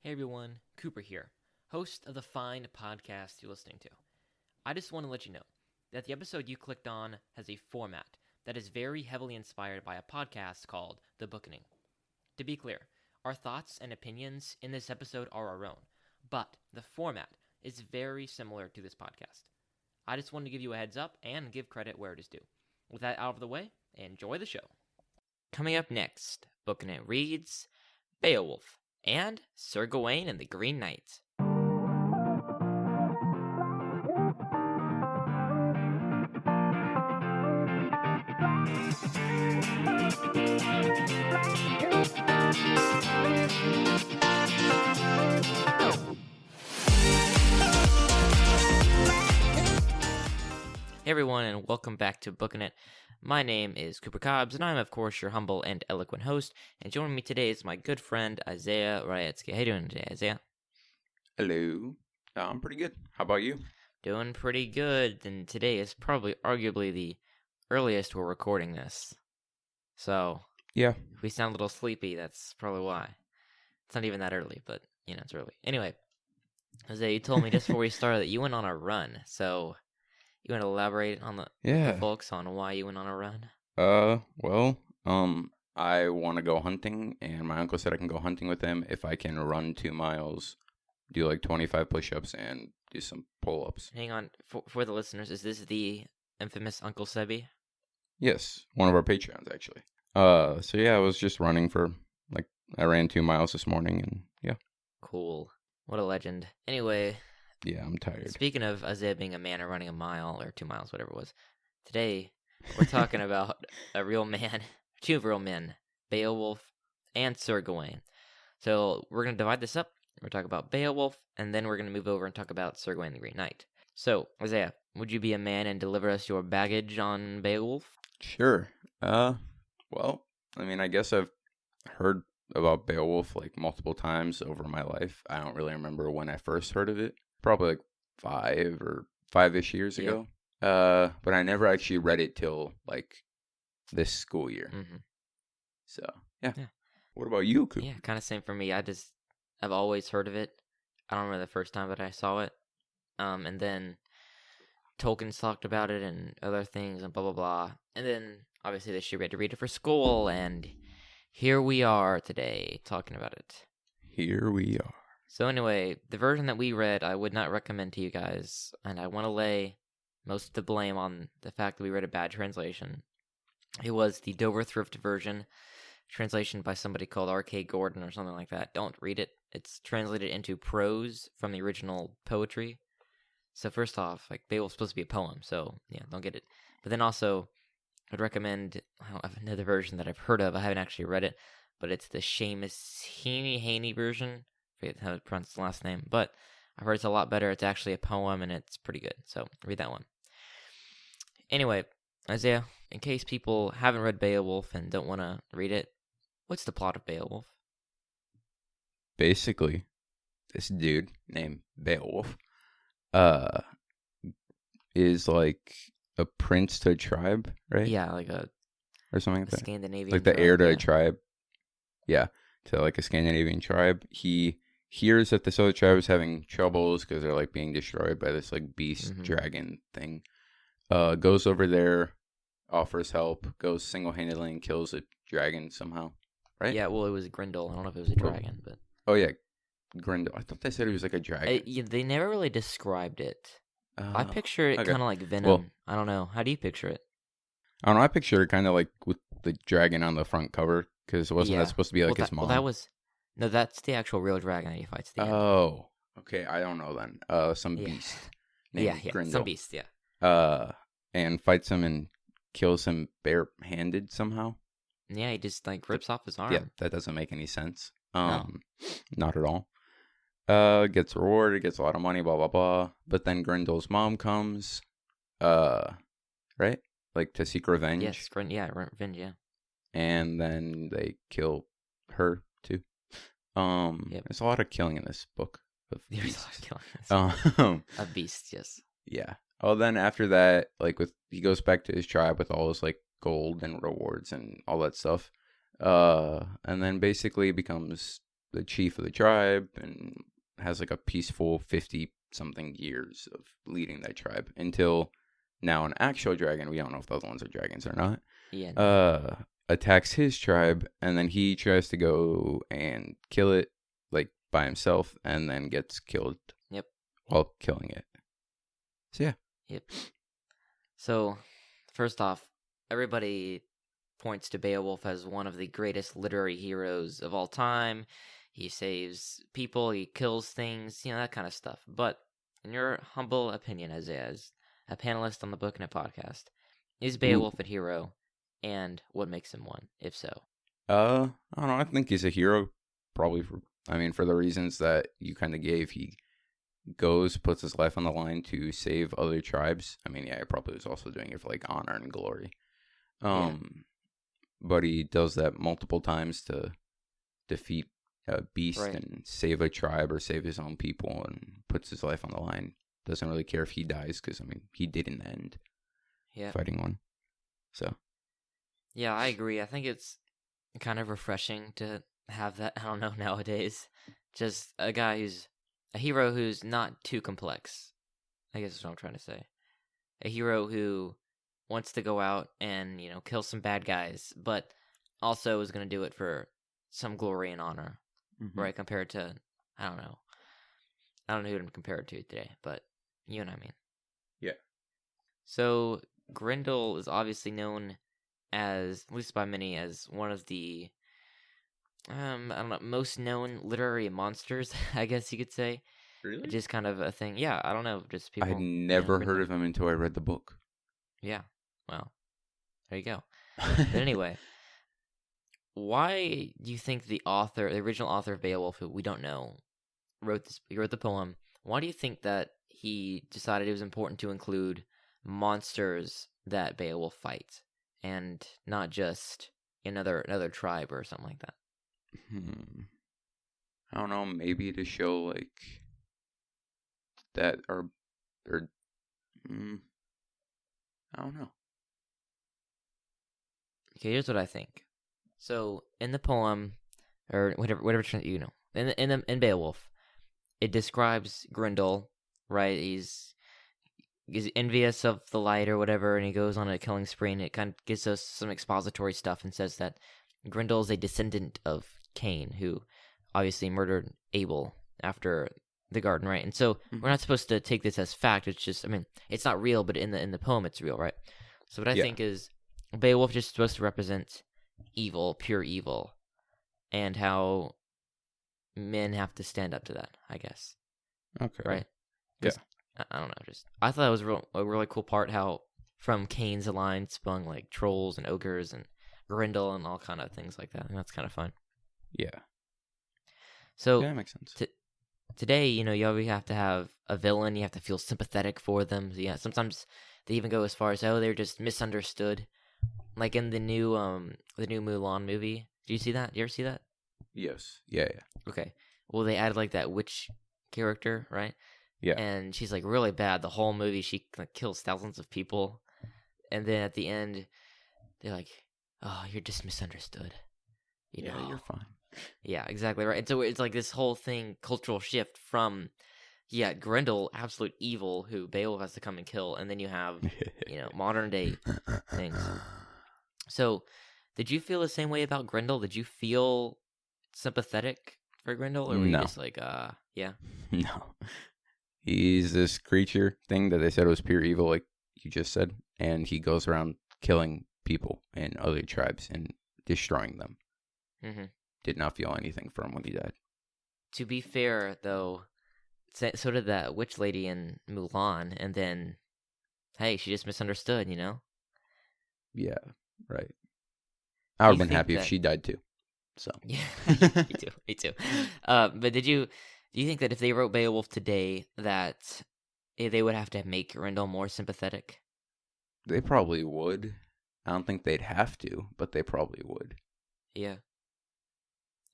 Hey everyone, Cooper here, host of the fine podcast you're listening to. I just want to let you know that the episode you clicked on has a format that is very heavily inspired by a podcast called The Bookening. To be clear, our thoughts and opinions in this episode are our own, but the format is very similar to this podcast. I just wanted to give you a heads up and give credit where it is due. With that out of the way, enjoy the show. Coming up next, Booking It reads Beowulf and Sir Gawain and the Green Knight. Hey everyone, and welcome back to Booking It. My name is Cooper Cobbs, and I'm, of course, your humble and eloquent host. And joining me today is my good friend, Isaiah Ryatsky. How you doing today, Isaiah? Hello. I'm pretty good. How about you? Doing pretty good, and today is probably arguably the earliest we're recording this. So, Yeah. if we sound a little sleepy, that's probably why. It's not even that early, but, it's early. Anyway, Isaiah, you told me just before we started that you went on a run, so you want to elaborate on the folks on why you went on a run? I want to go hunting, and my uncle said I can go hunting with him if I can run 2 miles, do like 25 push-ups, and do some pull-ups. Hang on, for the listeners, is this the infamous Uncle Sebi? Yes, one of our Patreons, actually. I was just running I ran 2 miles this morning, and yeah. Cool. What a legend. Anyway. Yeah, I'm tired. Speaking of Isaiah being a man and running a mile or 2 miles, whatever it was, today we're talking about a real man, 2 real men, Beowulf and Sir Gawain. So we're going to divide this up. We're talking about Beowulf, and then we're going to move over and talk about Sir Gawain the Green Knight. So, Isaiah, would you be a man and deliver us your baggage on Beowulf? Sure. I guess I've heard about Beowulf multiple times over my life. I don't really remember when I first heard of it. Probably 5-ish years ago. But I never actually read it till this school year. Mm-hmm. So yeah. What about you, Coop? Yeah, kind of same for me. I've always heard of it. I don't remember the first time that I saw it. And then Tolkien's talked about it and other things and blah blah blah. And then obviously this year we had to read it for school, and here we are today talking about it. Here we are. So anyway, the version that we read, I would not recommend to you guys, and I want to lay most of the blame on the fact that we read a bad translation. It was the Dover Thrift version, translation by somebody called R.K. Gordon or something like that. Don't read it. It's translated into prose from the original poetry. So first off, Beowulf's supposed to be a poem, so yeah, don't get it. But then also, I'd recommend, I don't have another version that I've heard of. I haven't actually read it, but it's the Seamus Heaney version. I forget how to pronounce his last name, but I've heard it's a lot better. It's actually a poem, and it's pretty good, so read that one. Anyway, Isaiah, in case people haven't read Beowulf and don't want to read it, what's the plot of Beowulf? Basically, this dude named Beowulf is a prince to a tribe, right? Yeah, or something like that. Scandinavian the tribe, heir to yeah. a tribe. Yeah, to a Scandinavian tribe. He hears that this other tribe is having troubles because they're being destroyed by this beast dragon thing. Goes over there, offers help, goes single-handedly and kills a dragon somehow, right? Yeah, well, it was Grendel. I don't know if it was a dragon, but... Oh, yeah, Grendel. I thought they said it was a dragon. They never really described it. I picture it okay. kind of like Venom. Well, I don't know. How do you picture it? I don't know. I picture it kind of with the dragon on the front cover, because wasn't that supposed to be his mom? Well, that was... No, that's the actual real dragon that he fights at the end. Oh, okay. I don't know then. Some beast named Grendel. Some beast, yeah. And fights him and kills him barehanded somehow. Yeah, he just rips off his arm. Yeah, that doesn't make any sense. No. Not at all. Gets rewarded, gets a lot of money, blah blah blah. But then Grendel's mom comes, right? To seek revenge. Yes, revenge, yeah. And then they kill her too. There's a lot of killing in this book. There's a lot of killing. Of beasts, yes. Yeah. Oh, then after that, he goes back to his tribe with all his gold and rewards and all that stuff. And then basically becomes the chief of the tribe and has like a peaceful 50-something years of leading that tribe until now an actual dragon, we don't know if the other ones are dragons or not, Yeah. attacks his tribe, and then he tries to go and kill it like by himself and then gets killed Yep. while killing it. So yeah. Yep. So, first off, everybody points to Beowulf as one of the greatest literary heroes of all time. He saves people, he kills things, that kind of stuff. But, in your humble opinion, Isaiah, as a panelist on the Book and a podcast, is Beowulf a hero, and what makes him one, if so? I don't know. I think he's a hero, probably for the reasons that you kind of gave. He goes, puts his life on the line to save other tribes. I mean, yeah, he probably was also doing it for like honor and glory. But he does that multiple times to defeat a beast and save a tribe or save his own people, and puts his life on the line. Doesn't really care if he dies, because I mean, he did in the end. Yeah, fighting one. So. Yeah, I agree. I think it's kind of refreshing to have that. I don't know, nowadays, just a guy who's a hero who's not too complex. I guess is what I'm trying to say. A hero who wants to go out and, kill some bad guys, but also is going to do it for some glory and honor, right? Compared to, I don't know who to compare it to today, but you know what I mean. Yeah. So Grendel is obviously known as, at least by many, as one of the I don't know, most known literary monsters, I guess you could say. Really? Just kind of a thing. Yeah, I don't know, just people. I had never heard of him until I read the book. Yeah, well, there you go. But anyway, why do you think the original author of Beowulf, who we don't know, he wrote the poem? Why do you think that he decided it was important to include monsters that Beowulf fights, and not just another tribe or something like that? I don't know, maybe to show like that or I don't know. Okay, here's what I think. So in the poem, or whatever in Beowulf, it describes Grendel, right? He's envious of the light or whatever, and he goes on a killing spree, and it kind of gives us some expository stuff and says that Grendel is a descendant of Cain, who obviously murdered Abel after the garden, right? And so we're not supposed to take this as fact. It's just, I mean, it's not real, but in the poem, it's real, right? So what I think is Beowulf just supposed to represent evil, pure evil, and how men have to stand up to that, I guess. Okay. Right? Yeah. I don't know. I thought it was a really cool part how from Cain's line sprung like trolls and ogres and Grendel and all kind of things like that. And that's kind of fun. Yeah. So that makes sense. Today, you always have to have a villain. You have to feel sympathetic for them. Yeah. Sometimes they even go as far as, they're just misunderstood. Like in the new Mulan movie. Do you see that? You ever see that? Yes. Yeah. Okay. Well, they added like that witch character, right? Yeah. And she's like really bad. The whole movie, she kills thousands of people. And then at the end, they're like, "Oh, you're just misunderstood." Yeah, you're fine. Yeah, exactly right. And so it's like this whole thing, cultural shift from, Grendel, absolute evil, who Beowulf has to come and kill, and then you have, modern day things. So, did you feel the same way about Grendel? Did you feel sympathetic for Grendel, or were you just like, yeah? No. He's this creature thing that they said was pure evil, like you just said, and he goes around killing people in other tribes and destroying them. Mm-hmm. Did not feel anything for him when he died. To be fair, though, so did that witch lady in Mulan, and then, hey, she just misunderstood, Yeah, right. I would have been happy if she died too. So yeah, me too. But do you think that if they wrote Beowulf today, that they would have to make Grendel more sympathetic? They probably would. I don't think they'd have to, but they probably would. Yeah.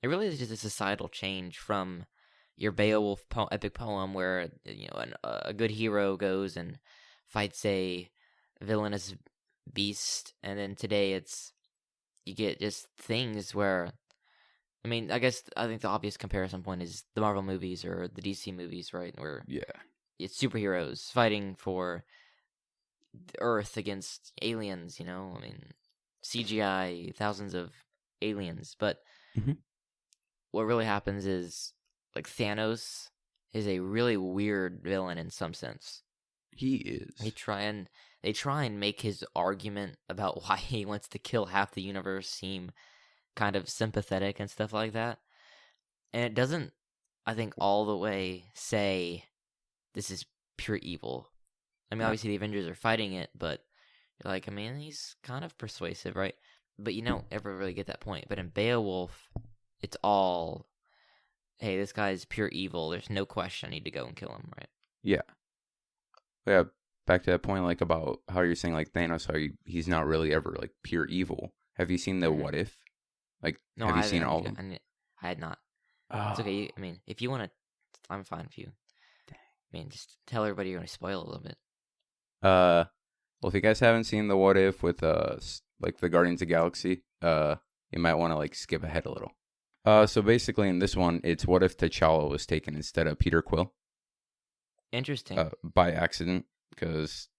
It really is just a societal change from your Beowulf epic poem where, a good hero goes and fights a villainous beast, and then today you get just things where I mean, I think the obvious comparison point is the Marvel movies or the DC movies, right? Where Yeah. it's superheroes fighting for the Earth against aliens, you know? I mean, CGI, thousands of aliens. But Mhm. what really happens is, like, Thanos is a really weird villain in some sense. He is. They try and make his argument about why he wants to kill half the universe seem kind of sympathetic and stuff like that. And it doesn't, I think, all the way say this is pure evil. I mean, No. obviously the Avengers are fighting it, but you're like, I mean, he's kind of persuasive, right? But you don't ever really get that point. But in Beowulf, it's all, hey, this guy's pure evil. There's no question. I need to go and kill him, right? Yeah. Yeah. Back to that point, like about how you're saying, like Thanos, how he's not really ever like pure evil. Have you seen the Mhm. What If? Like, No, have you I seen all of haven't. them? I had not. It's Oh, okay. I mean, if you want to, I'm fine if you. I mean, just tell everybody you're going to spoil a little bit. well, if you guys haven't seen the What If with like the Guardians of the Galaxy, you might want to like skip ahead a little. So basically in this one, it's what if T'Challa was taken instead of Peter Quill, Interesting. by accident? Because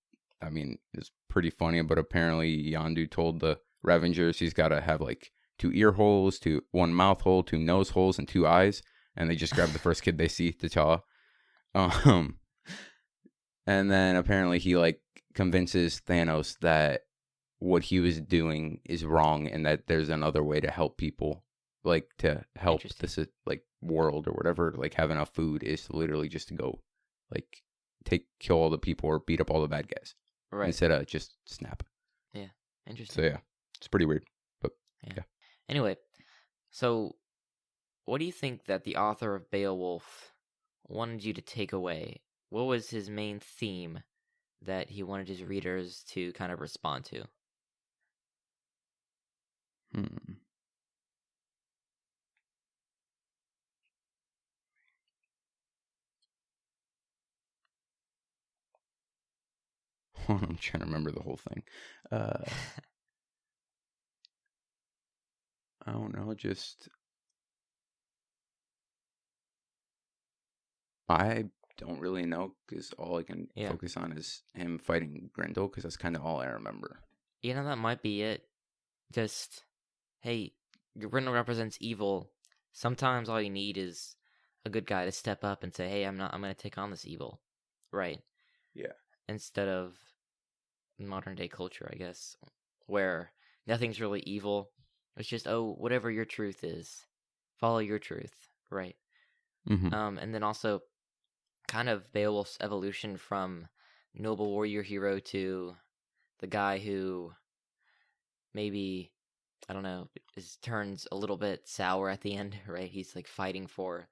I mean, it's pretty funny, but apparently Yondu told the Ravengers he's got to have like 2 ear holes, 1 mouth hole, 2 nose holes, and 2 eyes, and they just grab the first kid they see, T'Challa. Um, and then apparently he like convinces Thanos that what he was doing is wrong and that there's another way to help people, like to help this like world or whatever, like have enough food is literally just to go like kill all the people or beat up all the bad guys, Right. instead of just snap. Yeah. Interesting. So yeah, it's pretty weird, but yeah. Anyway, so what do you think that the author of Beowulf wanted you to take away? What was his main theme that he wanted his readers to kind of respond to? Hmm. I'm trying to remember the whole thing. I don't know, just I don't really know because all I can Yeah. focus on is him fighting Grendel because that's kind of all I remember. You know, that might be it. Just, hey, Grendel represents evil. Sometimes all you need is a good guy to step up and say, hey, I'm going to take on this evil. Right. Yeah. Instead of modern day culture, I guess, where nothing's really evil. It's just, oh, whatever your truth is, follow your truth. Right. Mm-hmm. And then also kind of Beowulf's evolution from noble warrior hero to the guy who maybe, I don't know, turns a little bit sour at the end, right? He's like fighting for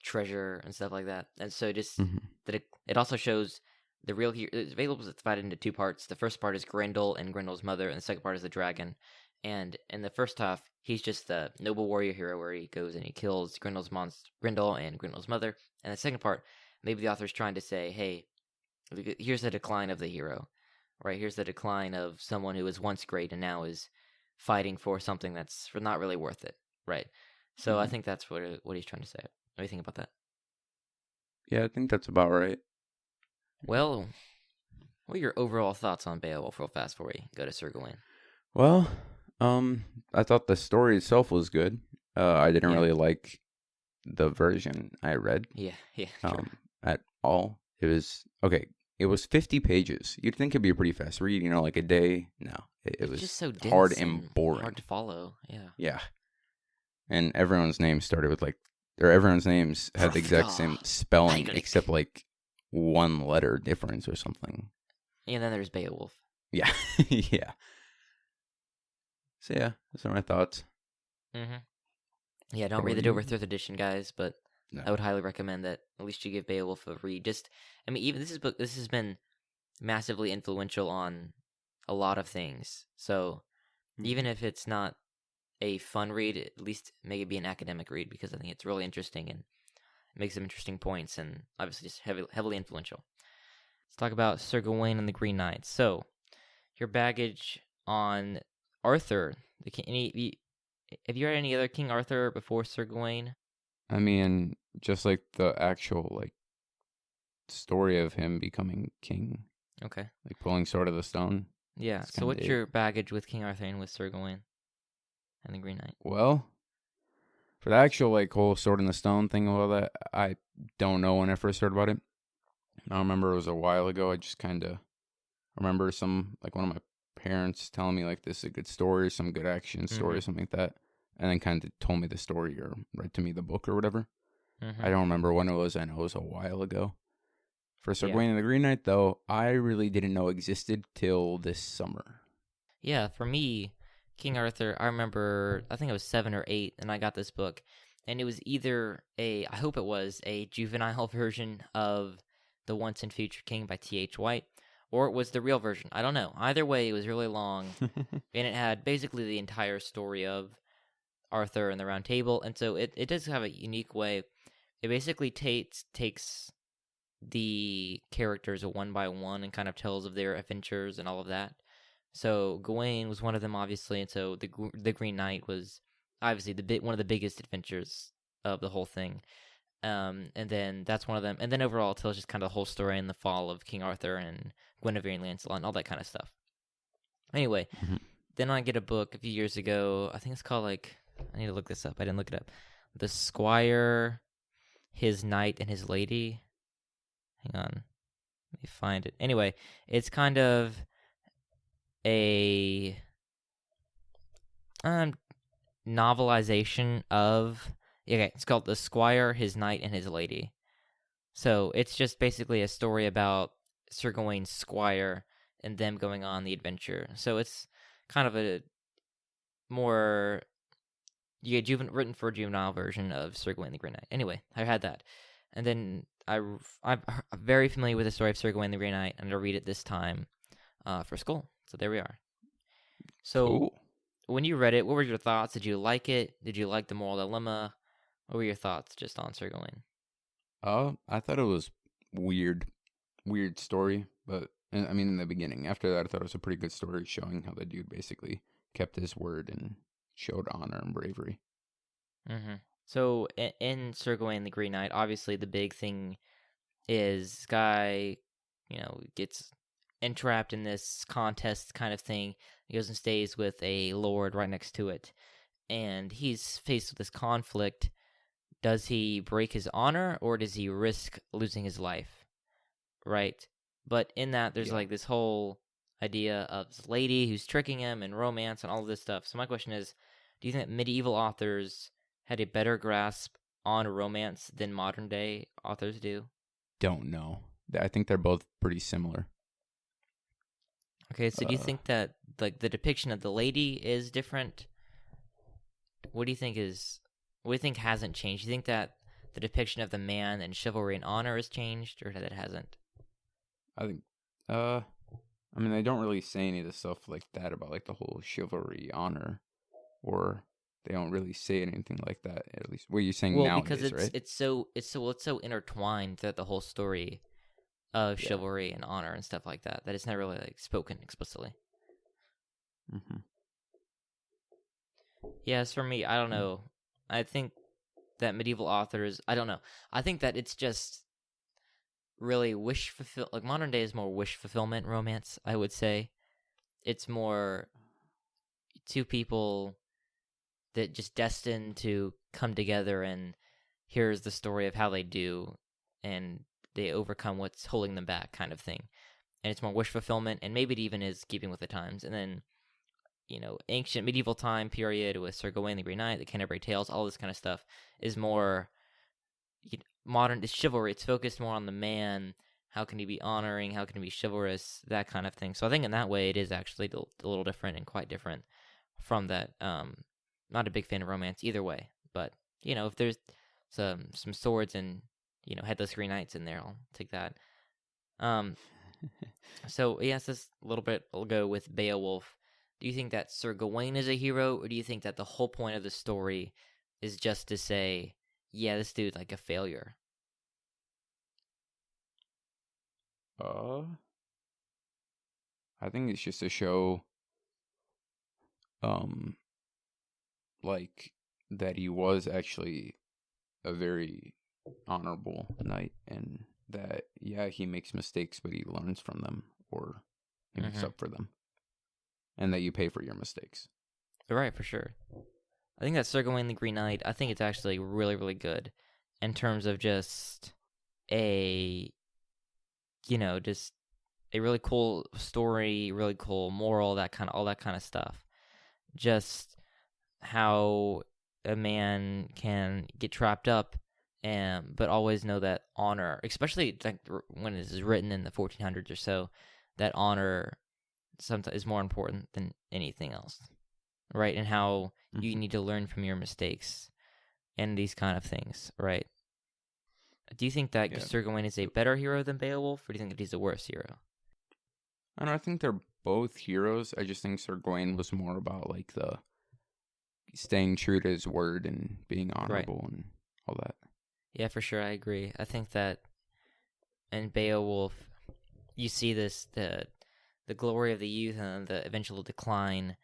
treasure and stuff like that. And so just Mm-hmm. that it also shows the real hero. Beowulf is divided into 2 parts. The first part is Grendel and Grendel's mother, and the second part is the dragon. And in the first half, he's just the noble warrior hero where he goes and he kills Grendel and Grendel's mother. And the second part, maybe the author's trying to say, hey, here's the decline of the hero, right? Here's the decline of someone who was once great and now is fighting for something that's not really worth it, right? So I Mm-hmm. think that's what he's trying to say. What do you think about that? Yeah, I think that's about right. Well, what are your overall thoughts on Beowulf real fast before we go to Sir Gawain? Well, I thought the story itself was good. I didn't Yeah. really like the version I read. Yeah, sure. At all. It was okay. It was 50 pages. You'd think it'd be a pretty fast read, like a day. No, it was just so dense hard and boring. hard to follow. Yeah. Yeah, and everyone's name started with everyone's names had the exact same spelling Heinrich. except like 1 letter difference or something. And then there's Beowulf. Yeah, yeah. So yeah, those are my thoughts. Mm-hmm. Yeah, don't What read the about Dover you? Thrift edition, guys, but No. I would highly recommend that at least you give Beowulf a read. I mean, even this has been massively influential on a lot of things. So even if it's not a fun read, at least make it be an academic read because I think it's really interesting and makes some interesting points and obviously just heavily influential. Let's talk about Sir Gawain and the Green Knight. So your baggage on Arthur, Have you read any other King Arthur before Sir Gawain? I mean, just like the actual like story of him becoming king, Okay. like pulling Sword of the Stone. Yeah. That's So kind of what's it. your baggage with King Arthur and with Sir Gawain and the Green Knight? Well, for the actual like whole Sword in the Stone thing, all that, I don't know when I first heard about it. I remember it was a while ago. I just kind of remember some like one of my parents telling me like this is a good story, some good action story, Mm-hmm. or something like that, and then kind of told me the story or read to me the book or whatever. I Mm-hmm. don't remember when it was. I know it was a while ago. For Sir Yeah. Gawain and the Green Knight, though, I really didn't know existed till this summer. Yeah. For me, King Arthur, I remember, I think I was 7 or 8, and I got this book, and it was either I hope it was a juvenile version of The Once and Future King by T.H. White, or it was the real version. I don't know. Either way, it was really long, and it had basically the entire story of Arthur and the Round Table, and so it does have a unique way. It basically takes the characters one by one and kind of tells of their adventures and all of that. So Gawain was one of them, obviously, and so the Green Knight was obviously one of the biggest adventures of the whole thing. And then that's one of them, and then overall it tells just kind of the whole story and the fall of King Arthur and Guinevere and Lancelot and all that kind of stuff. Anyway, Mhm. then I get a book a few years ago. I think it's called like I need to look this up. I didn't look it up. The Squire, His Knight, and His Lady. Hang on, let me find it. Anyway, it's kind of a um novelization of okay. It's called The Squire, His Knight, and His Lady. So it's just basically a story about Sir Gawain's squire and them going on the adventure. So it's kind of a more written for a juvenile version of Sir Gawain the Green Knight. Anyway, I had that, and then I'm very familiar with the story of Sir Gawain the Green Knight, and I read it this time for school. So there we are. So Cool. when you read it, what were your thoughts? Did you like it? Did you like the moral dilemma? What were your thoughts just on Sir Gawain? I thought it was weird, weird story, but I mean, in the beginning. After that, I thought it was a pretty good story, showing how the dude basically kept his word and showed honor and bravery. Mm-hmm. So in Sir Gawain the Green Knight, obviously the big thing is this guy, gets entrapped in this contest kind of thing. He goes and stays with a lord right next to it, and he's faced with this conflict. Does he break his honor or does he risk losing his life? Right? But in that, there's Yeah. like this whole idea of this lady who's tricking him and romance and all of this stuff. So my question is, do you think that medieval authors had a better grasp on romance than modern day authors do? Don't know. I think they're both pretty similar. Okay, so do you Uh, think that like the depiction of the lady is different? What do you think is what do you think hasn't changed? Do you think that the depiction of the man and chivalry and honor has changed or that it hasn't? I think, uh, I mean, they don't really say any of the stuff like that about like the whole chivalry, honor, or they don't really say anything like that. At least what you're saying Well, because nowadays, right? it's so intertwined throughout the whole story of Yeah. chivalry and honor and stuff like that it's never really like spoken explicitly. Hmm. Yes, for me, I don't know. I think that medieval authors, I don't know. I think that it's just really like modern day is more wish fulfillment romance, I would say. It's more two people that just destined to come together and here's the story of how they do and they overcome what's holding them back kind of thing. And it's more wish fulfillment and maybe it even is keeping with the times. And then, ancient medieval time period with Sir Gawain the Green Knight, the Canterbury Tales, all this kind of stuff is more modern. It's chivalry. It's focused more on the man. How can he be honoring? How can he be chivalrous? That kind of thing. So I think in that way, it is actually a little different and quite different from that. Not a big fan of romance either way, but if there's some swords and headless green knights in there, I'll take that. Um, so yes, this little bit will go with Beowulf. Do you think that Sir Gawain is a hero, or do you think that the whole point of the story is just to say, yeah, this dude's like a failure? uh, I think it's just to show, um, like that he was actually a very honorable knight, and that he makes mistakes, but he learns from them, or he makes up for them, and that you pay for your mistakes. Right, for sure. I think that Sir Gawain the Green Knight, I think it's actually really, really good in terms of just a, just a really cool story, really cool moral, all that kind of stuff. Just how a man can get trapped up, but always know that honor, especially like when it is written in the 1400s or so, that honor sometimes is more important than anything else, right? And how you need to learn from your mistakes and these kind of things, right? Do you think that Sir Gawain is a better hero than Beowulf, or do you think that he's a worse hero? I don't know, I think they're both heroes. I just think Sir Gawain was more about like the staying true to his word and being honorable and all that. Yeah, for sure, I agree. I think that in Beowulf, you see the glory of the youth and the eventual decline,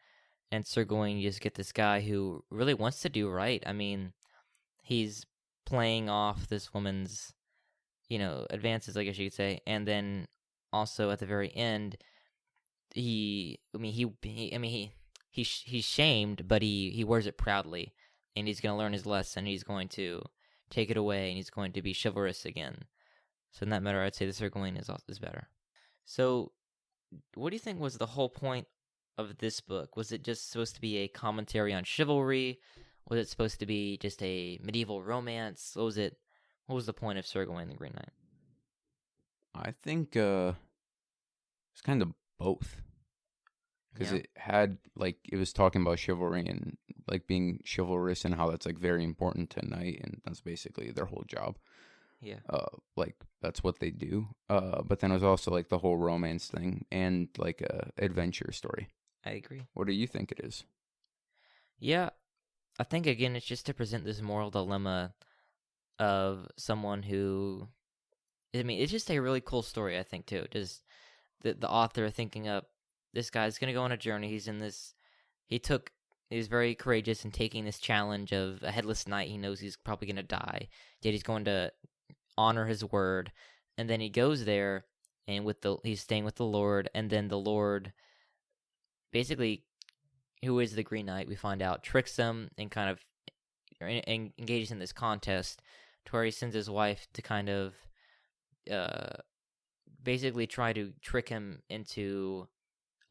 and Sir Gawain, you just get this guy who really wants to do right. I mean, he's playing off this woman's, advances, I guess you could say, and then also at the very end, he's shamed, but he wears it proudly, and he's going to learn his lesson. He's going to take it away, and he's going to be chivalrous again. So in that matter, I'd say the Sir Gawain is better. So, what do you think was the whole point of this book? Was it just supposed to be a commentary on chivalry? Was it supposed to be just a medieval romance? What was it? What was the point of Sir Gawain the Green Knight? I think it's kind of both. Because it had, like, it was talking about chivalry and, like, being chivalrous and how that's, like, very important to a knight, and that's basically their whole job. Yeah. Like, that's what they do. But then it was also, like, the whole romance thing and, like, a adventure story. I agree. What do you think it is? Yeah, I think, again, it's just to present this moral dilemma of someone who... I mean, it's just a really cool story, I think, too. Just the author thinking up, this guy's going to go on a journey. He's very courageous in taking this challenge of a headless knight. He knows he's probably going to die, yet he's going to honor his word. And then he goes there, and he's staying with the Lord, and then the Lord, basically, who is the Green Knight, we find out, tricks him and kind of engages in this contest to where he sends his wife to kind of basically try to trick him into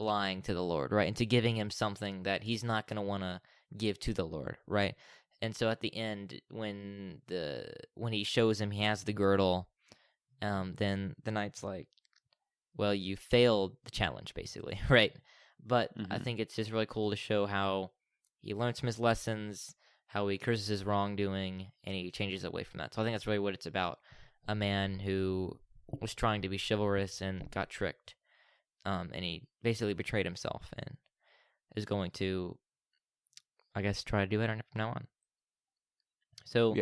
lying to the Lord, right? Into giving him something that he's not going to want to give to the Lord, right? And so at the end, when he shows him he has the girdle, then the knight's like, well, you failed the challenge, basically, right? But I think it's just really cool to show how he learns from his lessons, how he curses his wrongdoing, and he changes away from that. So I think that's really what it's about. A man who was trying to be chivalrous and got tricked. And he basically betrayed himself and is going to, I guess, try to do better from now on. So,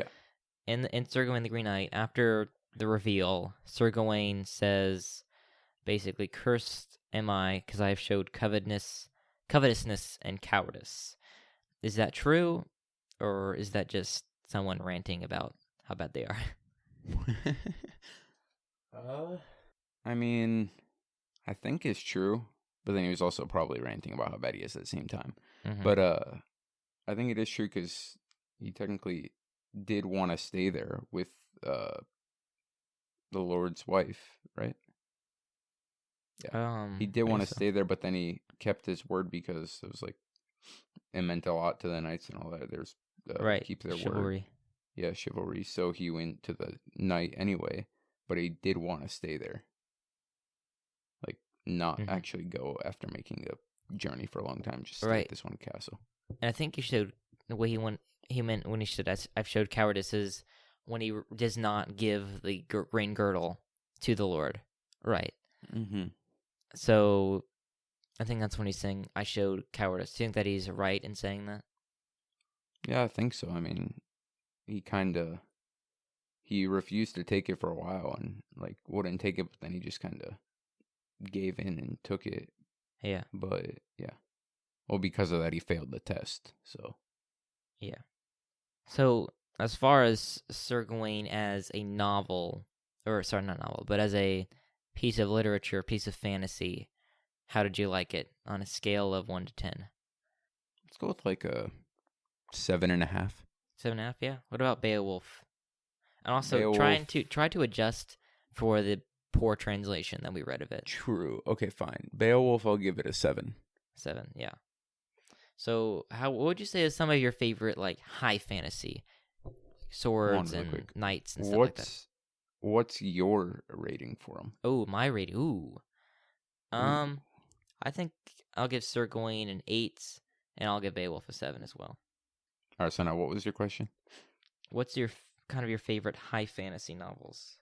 in Sir Gawain the Green Knight, after the reveal, Sir Gawain says, basically, cursed am I, because I have showed covetousness and cowardice. Is that true, or is that just someone ranting about how bad they are? I mean, I think it's true, but then he was also probably ranting about how bad he is at the same time. But I think it is true because he technically did want to stay there with the Lord's wife, right? Yeah, he did want to stay there, but then he kept his word because it was like it meant a lot to the knights and all that. There's keep their chivalry. Word. Yeah, chivalry. So he went to the knight anyway, but he did want to stay there. Like, not actually go after making a journey for a long time, just stay at this one castle. And I think he showed the way he meant when he said, I've showed cowardice is when he does not give the green girdle to the Lord. Right. So I think that's when he's saying, I showed cowardice. Do you think that he's right in saying that? Yeah, I think so. I mean, he refused to take it for a while and, like, wouldn't take it, but then he just kind of gave in and took it. Yeah. But, yeah. Well, because of that, he failed the test, so. Yeah. So, as far as Sir Gawain as a novel, or sorry, not novel, but as a piece of literature, piece of fantasy, how did you like it on a scale of 1 to 10? Let's go with like a 7.5. 7.5, yeah. What about Beowulf? And also Beowulf. try to adjust for the poor translation that we read of it. True. Okay, fine. Beowulf, I'll give it a 7. 7, yeah. So, what would you say is some of your favorite like high fantasy swords really and quick. knights and stuff like that? What's your rating for them? Oh, my rating. Ooh. I think I'll give Sir Gawain an 8, and I'll give Beowulf a 7 as well. All right, so now what was your question? What's your kind of your favorite high fantasy novels?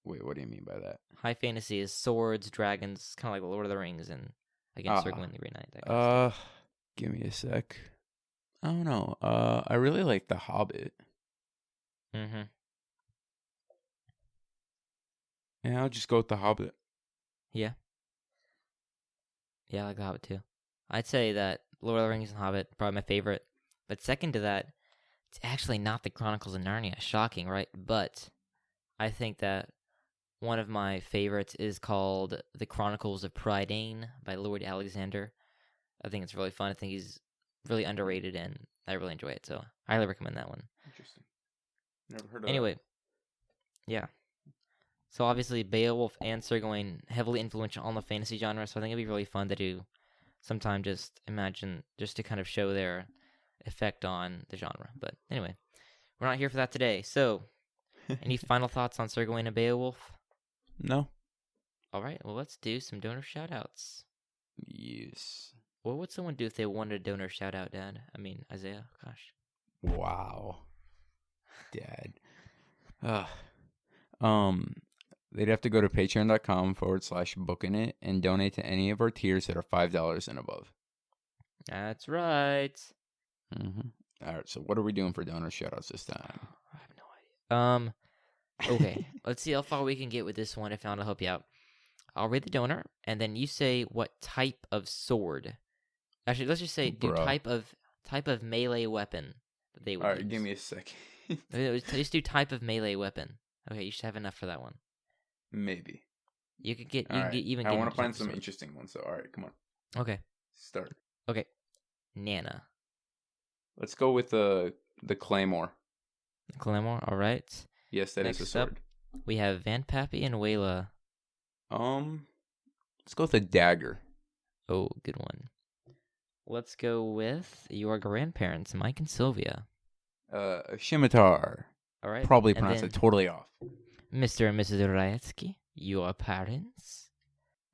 Wait, what do you mean by that? High fantasy is swords, dragons, kind of like the Lord of the Rings, and again, Sir Gawain the Green Knight. That kind of stuff. Give me a sec. I don't know. I really like The Hobbit. Mm-hmm. Yeah, I'll just go with The Hobbit. Yeah. Yeah, I like The Hobbit too. I'd say that Lord of the Rings and Hobbit probably my favorite. But second to that, it's actually not the Chronicles of Narnia. Shocking, right? But I think that one of my favorites is called The Chronicles of Prydain by Lord Alexander. I think it's really fun. I think he's really underrated, and I really enjoy it. So I highly recommend that one. Interesting. Never heard of Anyway, yeah. So obviously Beowulf and Sir Gawain heavily influential on the fantasy genre, so I think it'd be really fun to do sometime just to kind of show their effect on the genre. But anyway, we're not here for that today. So, any final thoughts on Sir Gawain and Beowulf? No. All right, well, let's do some donor shout-outs. Yes. What would someone do if they wanted a donor shout-out, Dad? I mean, Isaiah, gosh. Wow. Dad. They'd have to go to patreon.com/bookinit and donate to any of our tiers that are $5 and above. That's right. Mm-hmm. All right, so what are we doing for donor shoutouts this time? I have no idea. Okay, let's see how far we can get with this one. If not, I'll help you out. I'll read the donor, and then you say what type of sword. Actually, let's just say type of melee weapon that they would use. All right, give me a second. Just do type of melee weapon. Okay, you should have enough for that one. Maybe. You could get I want to find some sword. interesting ones, so all right, come on. Okay. Start. Okay. Nana. Let's go with the Claymore. Claymore, all right. Yes, that is a sword. We have Van Pappy and Wayla. Let's go with a dagger. Oh, good one. Let's go with your grandparents, Mike and Sylvia. A scimitar. All right. Probably pronounced it totally off. Mr. and Mrs. Raetsky, your parents.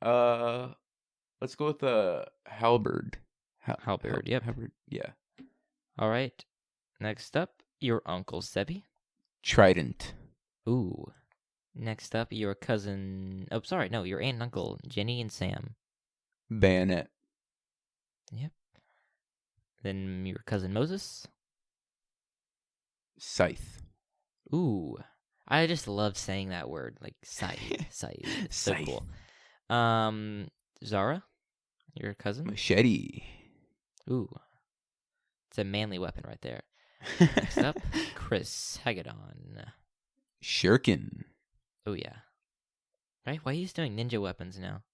Let's go with a halberd. Halberd, yep. Halberd, yeah. All right. Next up, your Uncle Sebi. Trident. Ooh. Next up, your cousin... Oh, sorry, no, your aunt and uncle, Jenny and Sam. Bayonet. Yep. Then your cousin Moses. Scythe. Ooh. I just love saying that word, like scythe. Scythe. It's so Scythe. cool. Zara, your cousin. Machete. Ooh. It's a manly weapon right there. Next up, Chris Hagedon. Shuriken. Oh, yeah. Right? Why are you just doing ninja weapons now?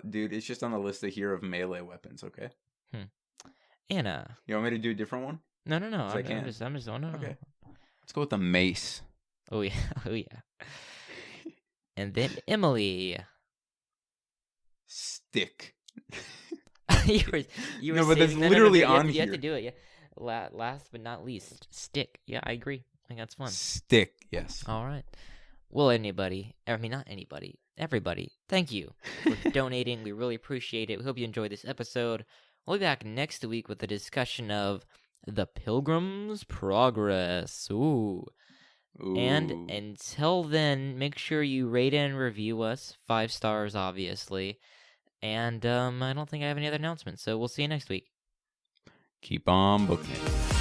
Dude, it's just on the list here of melee weapons, okay? Anna. You want me to do a different one? No. I'm just, oh, no. Okay. Let's go with the mace. Oh, yeah. Oh, yeah. And then Emily. Stick. you were No, but that's literally on you here. have to do it, yeah. Last but not least, stick. Yeah, I agree. I think that's fun. Stick, yes. All right. Well, everybody, thank you for donating. We really appreciate it. We hope you enjoyed this episode. We'll be back next week with a discussion of The Pilgrim's Progress. Ooh. And until then, make sure you rate and review us. 5 stars, obviously. And I don't think I have any other announcements, so we'll see you next week. Keep on booking it.